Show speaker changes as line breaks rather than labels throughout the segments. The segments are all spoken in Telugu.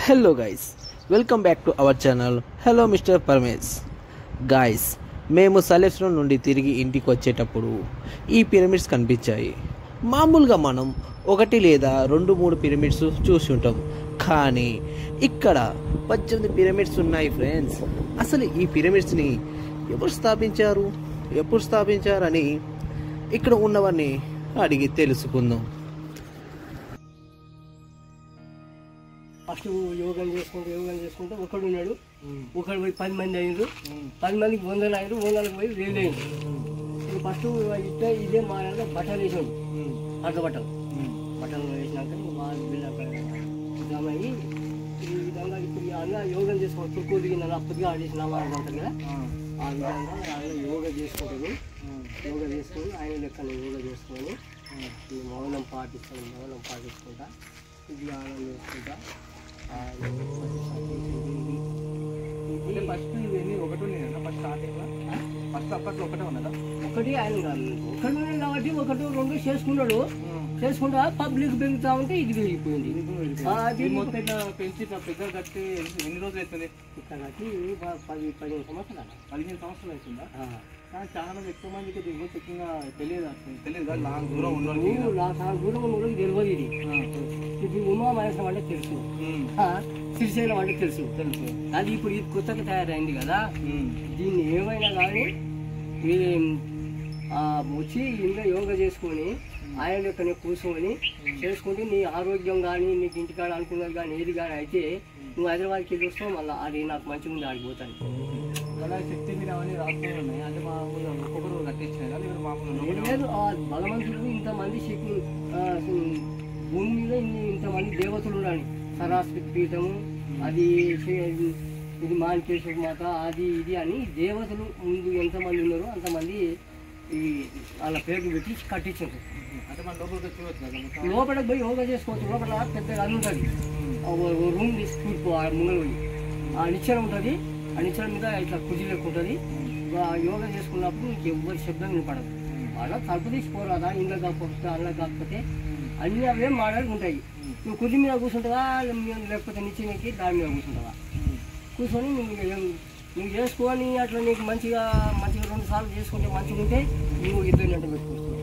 Hello guys, welcome back to our channel. Hello mister Paramesh. Guys, మేము సలేఫ్రోన్ నుండి తిరిగి ఇంటికి వచ్చేటప్పుడు ఈ పిరమిడ్స్ కనిపించాయి. మామూలుగా మనం 1 లేదా 2-3 పిరమిడ్స్ చూసి ఉంటాం, కానీ ఇక్కడ 18 పిరమిడ్స్ ఉన్నాయి ఫ్రెండ్స్. అసలు ఈ పిరమిడ్స్ని ఎప్పుడు స్థాపించారని ఇక్కడ ఉన్నవారిని అడిగి తెలుసుకుందాం.
ఫస్ట్ యోగం చేసుకుంటూ ఒకడు ఉన్నాడు. ఒకడు పోయి 10 మంది అయ్యారు. 10 మందికి 100 అయ్యారు. 100కి పోయి 1000 అయ్యారు. ఫస్ట్ ఇదే మా బట్టలు వేసాడు. అర్థ బట్టలు వేసినాక వాళ్ళు బిల్లమయ్యి ఈ విధంగా ఇప్పుడు అన్న యోగం చేసుకోవాలి. తుక్కు దిగిన అప్పటిగా ఆడేసిన వాళ్ళు అంటారు కదా, ఆ విధంగా ఆయన యోగా చేసుకుంటాడు. యోగా చేసుకొని ఆయన లెక్కన యోగా చేసుకొని మౌనం పాటించుకుంటా ధ్యానం చేసుకుంటా
ఫస్ట్ ఇవన్నీ ఒకటి ఉన్నాయన్నా. ఫస్ట్ స్టార్టింగ్లో ఫస్ట్ అప్పట్లో ఒకటే ఉన్నదా?
ఒకటి ఆయన ఒకటి కాబట్టి 1-2 చేసుకుంటా పబ్లిక్ పెరుగుతా ఉంటే ఇది పెరిగిపోయింది.
మొత్తం ఇట్లా పెంచి పెద్దలు కట్టి ఎన్ని రోజులు అవుతుంది?
ఇక్కడ కట్టి 15 సంవత్సరాలు.
15 సంవత్సరాలు అవుతుందా? కానీ చాలా మంది ఎక్కువ మందికి దీని ముఖ్యంగా తెలియదు కదా. లాంగ్ దూరం ఉన్నాడు,
చాలా దూరం ఉన్న తెలియదు. ఇది ఉమా మహేశ్వరం అంటే తెలుసు, శ్రీశైలం అంటే తెలుసు. అది ఇప్పుడు ఇది కొత్తగా తయారైంది కదా. దీన్ని ఏమైనా కానీ వచ్చి ఇంకా యోగా చేసుకొని ఆయన లెక్కనే కూర్చొని చేసుకుంటే నీ ఆరోగ్యం కానీ నీకు ఇంటికాడ అనుకున్నది కానీ ఏది కానీ అయితే నువ్వు హైదరాబాద్కి వెళ్ళి వస్తావు. మళ్ళీ అది నాకు మంచిగా ఉంది, ఆడిపోతాను.
అలా శక్తి మీద అవన్నీ రాసుకొని ఉన్నాయి. అంటే మామూలుగా ఒక్కొక్కరు కట్టించినాయి కదా, మామూలు
లేదు. భగవంతుడు ఇంతమంది శక్తి భూమి మీద ఇంతమంది దేవతలు ఉండాలి. సరస్వతి పీఠము, అది ఇది మాణికేశ్వర మాత, అది ఇది అని దేవతలు ముందు ఎంతమంది ఉన్నారో అంతమంది ఈ వాళ్ళ పేర్లు పెట్టి కట్టించారు.
అంటే మన లోపలికి
లోపలికి పోయి యోగా చేసుకోవచ్చు. లోపల పెద్దగా అది ఉంటుంది, రూమ్ తీసుకుని ముంగలు పోయి ఆ నిచ్చెన ఉంటుంది. ఆ నిచ్చెన మీద ఇట్లా కుర్చీ లెక్క ఉంటుంది. యోగా చేసుకున్నప్పుడు నీకు ఎవ్వరి శబ్దం వినపడదు. అలా తలుపు తీసుకోరాదా, ఇంట్లో కాకపోతే అందులో కాకపోతే అన్నీ అవే మాటలు ఉంటాయి. నువ్వు కుర్చీ మీద కూర్చుంటావా లేకపోతే నిచ్చెనకి దాని మీద కూర్చుంటావా? కూర్చొని నువ్వు చేసుకొని అట్లా నీకు మంచిగా 2 సార్లు చేసుకుంటే మంచిగా ఉంటే నువ్వు 2 గంటలు పెట్టుకొస్తావు.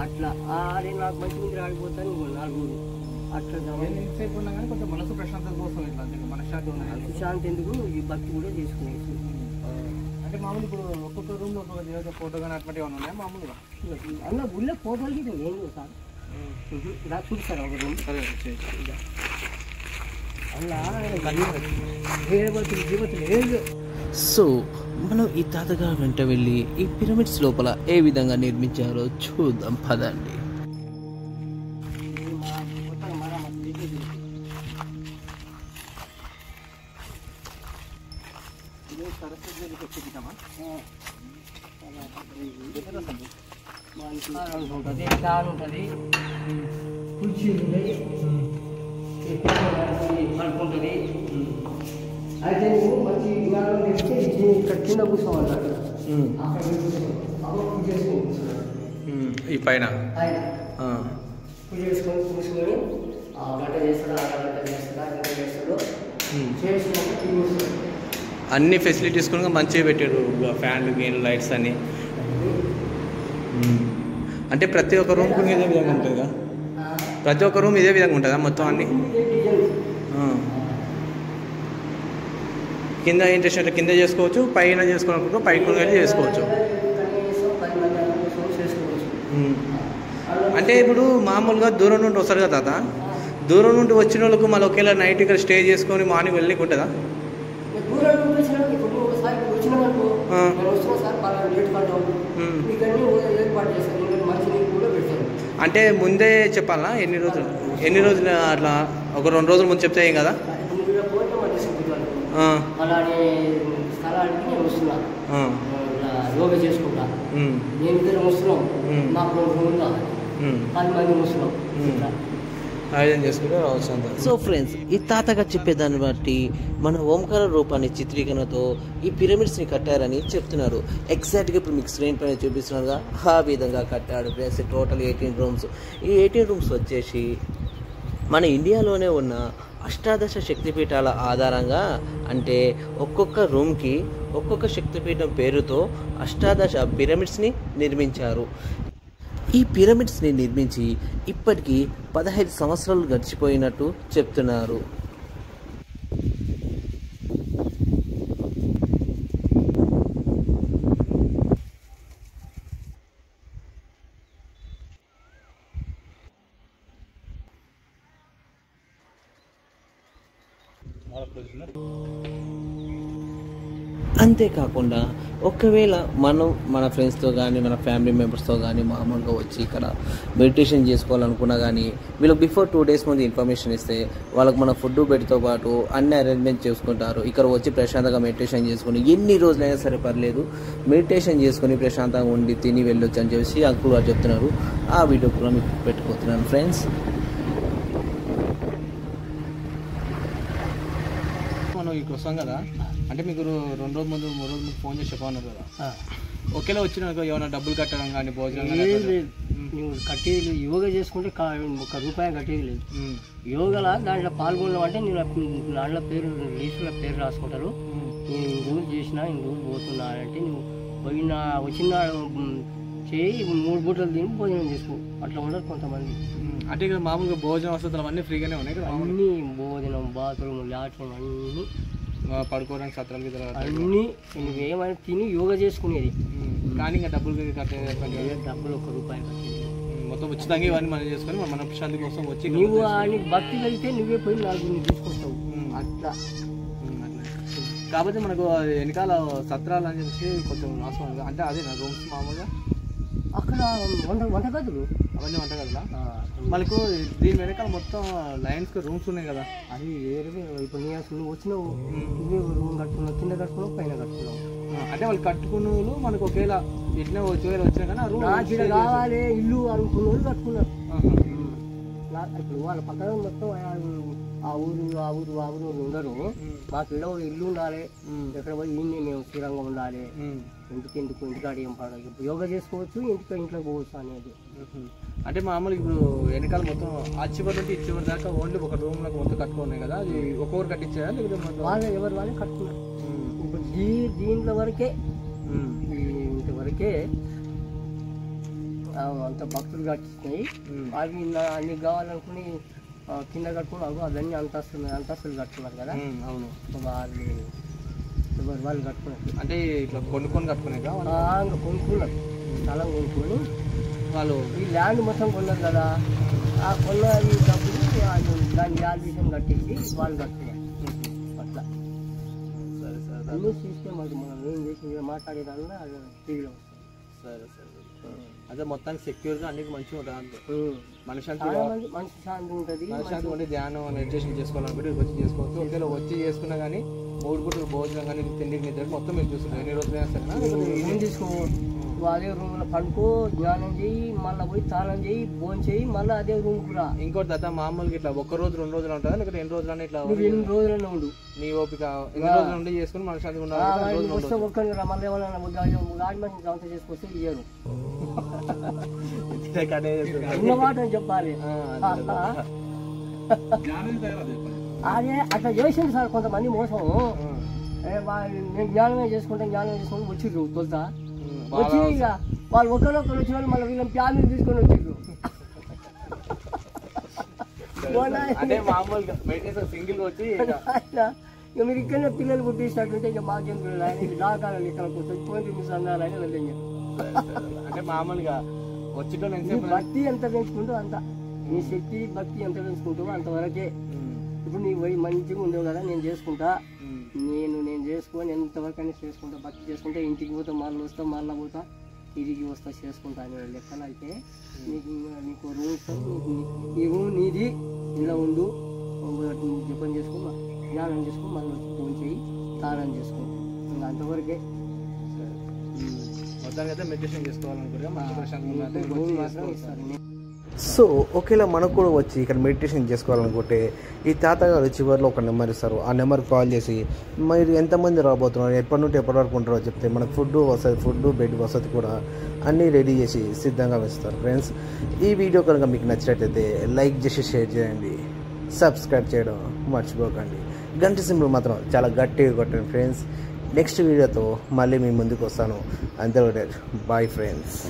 అట్లా అదే నాకు మంచిగా ఉంటే ఆడిపోతాను. 4 అట్లా
ఎంతసేపు ఉన్నా కానీ కొంచెం మనసు ప్రశాంతత కోసం ఇట్లా మనశ్శాంతి ఉన్నాయి.
ప్రశాంతి ఎందుకు ఈ భక్తి కూడా చేసుకోవచ్చు.
అంటే మామూలు ఇప్పుడు ఒక్కొక్క రూమ్లో ఒక్కొక్క దేవత ఫోటో కానీ అటువంటి ఏమైనా ఉన్నాయా మామూలుగా?
అన్న గుళ్ళో ఫోటోలకి ఏం సార్ ఇలా చూపిస్తారా ఒక రూమ్?
సరే,
అలా దేవతలు లేదు.
సో మనం ఈ తాతగారు వెంట వెళ్ళి ఈ పిరమిడ్స్ లోపల ఏ విధంగా నిర్మించారో చూద్దాం, పదండి.
ఉంటుంది, ఫ్యాన్ ఉంటుంది, కుర్చీలు ఉంటాయి, పడుకుంటుంది. అయితే నువ్వు మంచి జ్ఞానం తెస్తే ఇక్కడ కింద కూర్చోవాలి. అక్కడ పూజ చేసుకొని కూర్చున్నాడు
ఈ పైన
ఆయన పూజ చేసుకొని కూర్చొని గంట చేస్తాడు, అరగంట చేస్తాడు చేసుకుంటే కూర్చోడు.
అన్ని ఫెసిలిటీస్ కూడా మంచిగా పెట్టారు, ఫ్యాన్లు గేన్లు లైట్స్ అని. అంటే ప్రతి ఒక్క రూమ్ కూడా ఇదే విధంగా ఉంటుంది కదా? ప్రతి ఒక్క రూమ్ ఇదే విధంగా ఉంటుందా మొత్తం అన్ని? కింద ఇంట్రెస్ట్ అంటే కింద చేసుకోవచ్చు, పైన చేసుకోవాలనుకుంటే పైకి వెళ్ళి చేసుకోవచ్చు. అంటే ఇప్పుడు మామూలుగా దూరం నుండి వస్తారు కదా తాత, దూరం నుండి వచ్చిన వాళ్ళకు మళ్ళీ ఒకేలా నైట్ ఇక్కడ స్టే చేసుకొని మార్నింగ్ వెళ్ళి ఉంటుందా? అంటే ముందే చెప్పాలా? ఎన్ని రోజులు అట్లా ఒక 2 రోజుల ముందు చెప్తే ఏం కదా?
అలాంటి స్థలానికి నేను వస్తున్నా, యోగా చేసుకుంటా. నేను ఇద్దరు వస్తున్నాం, మాకు 2 రూములు కావాలి, 10 మంది వస్తున్నాం.
ఆయోజన చేసుకుంటే రావచ్చు అంత. సో ఫ్రెండ్స్, ఈ తాతగా చెప్పేదాన్ని బట్టి మన ఓంకార రూపాన్ని చిత్రీకరణతో ఈ పిరమిడ్స్ని కట్టారని చెప్తున్నారు. ఎగ్జాక్ట్గా ఇప్పుడు మీకు స్క్రీన్ పైన చూపిస్తున్నారుగా, ఆ విధంగా కట్టాడు ఫ్రెండ్స్. Total 18 rooms. ఈ 18 రూమ్స్ వచ్చేసి మన ఇండియాలోనే ఉన్న అష్టాదశ శక్తిపీఠాల ఆధారంగా అంటే ఒక్కొక్క రూమ్కి ఒక్కొక్క శక్తిపీఠం పేరుతో అష్టాదశ పిరమిడ్స్ని నిర్మించారు. ఈ పిరమిడ్స్ని నిర్మించి ఇప్పటికీ 15 సంవత్సరాలు గడిచిపోయినట్టు చెప్తున్నారు. అంతేకాకుండా ఒకవేళ మనం మన ఫ్రెండ్స్తో కానీ మన ఫ్యామిలీ మెంబర్స్తో కానీ మామూలుగా వచ్చి ఇక్కడ మెడిటేషన్ చేసుకోవాలనుకున్నా కానీ వీళ్ళకి బిఫోర్ 2 days ముందు ఇన్ఫర్మేషన్ ఇస్తే వాళ్ళకి మన ఫుడ్ బెడ్తో పాటు అన్ని అరేంజ్మెంట్ చేసుకుంటారు. ఇక్కడ వచ్చి ప్రశాంతంగా మెడిటేషన్ చేసుకుని ఎన్ని రోజులైనా సరే పర్లేదు మెడిటేషన్ చేసుకుని ప్రశాంతంగా ఉండి తిని వెళ్ళొచ్చు అని చెప్పేసి అంకుల్ గారు చెప్తున్నారు. ఆ వీడియో కూడా మీకు పెట్టుకోతున్నాను ఫ్రెండ్స్.
మనం ఇక్కడికి వస్తాం కదా, అంటే మీకు 2 రోజుల ముందు 3 రోజుల ముందు ఫోన్ చేసి చెప్పన్నారు కదా, ఒకేలా వచ్చిన ఏమైనా డబ్బులు కట్టడం కానీ భోజనం
లేదు. నువ్వు కట్టేది యోగా చేసుకుంటే ₹1 కట్టేది లేదు. యోగాలో దాంట్లో పాల్గొన్నామంటే నేను దాంట్లో పేరు లిస్టులో పేరు రాసుకుంటారు. నేను ఇన్ని రోజులు చేసినా ఇన్ని రోజులు పోతున్నా అంటే నువ్వు వచ్చిన చేయి 3 పూటలు తిని భోజనం చేసుకో. అట్లా ఉండరు కొంతమంది.
అంటే ఇక్కడ మామూలుగా భోజనం వసతులు అవన్నీ ఫ్రీగానే ఉన్నాయి కదా,
అన్నీ భోజనం, బాత్రూమ్, లాట్రూమ్ అన్నీ,
పడుకోవడానికి సత్రాలు
అన్నీ నువ్వేమైనా తిని యోగా చేసుకునేది.
కానీ ఇంకా డబ్బులు కట్టేది
డబ్బులు ₹1 కట్టేది.
మొత్తం ఉచితంగా ఇవన్నీ మనం చేసుకొని మన ప్రశాంతి కోసం వచ్చి
నువ్వు నీకు భక్తి కలిగితే నువ్వే పోయి 4 తీసుకొస్తావు. అట్లా
కాబట్టి మనకు వెనకాల సత్రాలు అని చెప్పి కొంచెం అవసరం, అంటే అదే నా రూమ్స్ మామూలుగా
అక్కడ వంటగదులు
అవన్నీ వంటగదులా. మనకు దీని వెనకాల మొత్తం లైన్స్కి రూమ్స్ ఉన్నాయి కదా,
అది వేరే. ఇప్పుడు నువ్వు వచ్చినావు, నువ్వే రూమ్ కట్టుకున్నావు, కింద కట్టుకున్నావు, పైన కట్టుకున్నావు.
అంటే వాళ్ళు కట్టుకున్న వాళ్ళు మనకు ఒకవేళ ఇట్లా వచ్చినా కానీ ఆ రూమ్
కావాలి ఇల్లు అనుకున్న వాళ్ళు కట్టుకున్నారు. ఇప్పుడు వాళ్ళ పక్కన మొత్తం ఆ ఊరు ఉండరు. మాకు ఇల్లు ఉండాలి, ఎక్కడ పోయి ఈయన్ని మేము స్థిరంగా ఉండాలి, ఇంటికాడ ఏం పడదు, యోగా చేసుకోవచ్చు, ఇంట్లో పోవచ్చు అనేది.
అంటే మామూలుగా ఇప్పుడు వెనకాల మొత్తం ఆ చివరి నుండి ఈ చివరి దాకా ఓన్లీ ఒక రూమ్ లో మొత్తం కట్టుకున్నాయి కదా, అది ఒక్కొక్కరు కట్టించారా లేకపోతే
వాళ్ళు ఎవరు వాళ్ళే కట్టుకున్నారు. ఇప్పుడు దీంట్లో వరకే ఇంతవరకే అంత భక్తులు కట్టిస్తున్నాయి. అవి అన్ని కావాలనుకుని కింద కట్టుకున్నారు, అవన్నీ అంతస్తులు కట్టుకున్నారు కదా.
అవును,
వాళ్ళు కట్టుకున్నారు.
అంటే ఇట్లా కొనుక్కొని కట్టుకున్నాయి
కొనుక్కున్నారు, స్థలం కొనుక్కొని
వాళ్ళు
ఈ ల్యాండ్ మొత్తం కొన్నారు కదా. ఆ కొన్న డబ్బులు దాన్ని యాల్బిషన్ కట్టేసి వాళ్ళు కట్టుకున్నారు. అట్లా అన్నీ సిస్టమ్ అది మనం ఏం చేసి మాట్లాడేదాన్ని టీవీలో వస్తుంది.
సరే సరే. అదే మొత్తానికి సెక్యూర్గా అన్నిటి మంచిగా ఉంటుంది. మనశ్శాంతి
ఉంటుంది.
మనశ్శాంతి ఉంటే ధ్యానం మెడిటేషన్ చేసుకోవాలనుకుంటే వచ్చి చేసుకోవచ్చు. ఒకవేళ వచ్చి చేసుకున్నా కానీ 3 పూటలు భోజనం కానీ తిండికి నిద్ర మొత్తం మీరు చూసుకుంటారు. ఎన్ని రోజులైనా సరే
తీసుకో, అదే రూమ్లో పడుకో, ధ్యానం చేయి, మళ్ళీ పోయి స్నానం చేయి, భోజనం చేయి, మళ్ళీ అదే రూమ్ కూడా.
ఇంకోటి దాదా మామూలుగా ఇట్లా 1 రోజు 2 రోజులు ఉంటుందా లేకపోతే 2 రోజులు ఇట్లా
2 రోజులనే ఉండు.
నీ ఓపిక 2 రోజులు ఉండి చేసుకుని మనశ్శాంతిగా ఉండాలి.
మళ్ళీ ఏమన్నా గాడి చేసుకొస్తే ఇయ్యరు. ఉన్నమాట చెప్పాలి. అదే అట్లా చేసింది సార్ కొంతమంది మోసం. నేను జ్ఞానమే చేసుకుంటే వచ్చిర్రు తొలుతా వచ్చి ఇక వాళ్ళు ఒకరొకరు వచ్చిన వాళ్ళు మళ్ళీ వీళ్ళని ఫ్యామిలీ తీసుకొని వచ్చిర్రు.
అంటే మామూలుగా సింగిల్ వచ్చి
ఇక మీరు ఇక్కడనే పిల్లలు పుట్టించినట్టుంటే ఇక మాకేం పిల్లలు దాకాలు ఇక్కడ కూర్చొని అన్నారని వెళ్ళి.
అంటే మామూలుగా వచ్చి
భక్తి ఎంత పెంచుకుంటావు అంత, నీ శక్తి భక్తి ఎంత పెంచుకుంటావో అంతవరకే. ఇప్పుడు నీ పోయి మంచిగా ఉండేవు కదా, నేను చేసుకుంటా, నేను చేసుకొని ఎంతవరకు అయినా చేసుకుంటా, భక్తి చేసుకుంటా, ఇంటికి పోతా, మళ్ళీ వస్తా, మళ్ళీ పోతా, తిరిగి వస్తా, చేసుకుంటా అనే లెక్కలు అయితే నీకు రూమ్స్, ఈ రూమ్ నీది, ఇలా ఉండు, జపం చేసుకో, జ్ఞానం చేసుకో, మళ్ళీ వచ్చి ఫోన్ చేయి, స్నానం చేసుకో, ఇంకా అంతవరకే.
మొత్తానికి మెడిటేషన్ చేసుకోవాలనుకుంటే మాత్రం ఇస్తారు.
సో ఒకవేళ మనకు కూడా వచ్చి ఇక్కడ మెడిటేషన్ చేసుకోవాలనుకుంటే ఈ తాతగారు చివరిలో ఒక నెంబర్ ఇస్తారు. ఆ నెంబర్కి కాల్ చేసి మీరు ఎంతమంది రాబోతున్నారు, ఎప్పటి నుండి ఎప్పటి వరకు ఉంటారో చెప్తే మనకు ఫుడ్ బెడ్ వసతి కూడా అన్నీ రెడీ చేసి సిద్ధంగా వేస్తారు. ఫ్రెండ్స్, ఈ వీడియో కనుక మీకు నచ్చినట్లయితే లైక్ చేసి షేర్ చేయండి. సబ్స్క్రైబ్ చేయడం మర్చిపోకండి. గంట సింబల్ మాత్రం చాలా గట్టిగా కొట్టండి ఫ్రెండ్స్. నెక్స్ట్ వీడియోతో మళ్ళీ మీ ముందుకు వస్తాను. అంతే బాయ్ ఫ్రెండ్స్.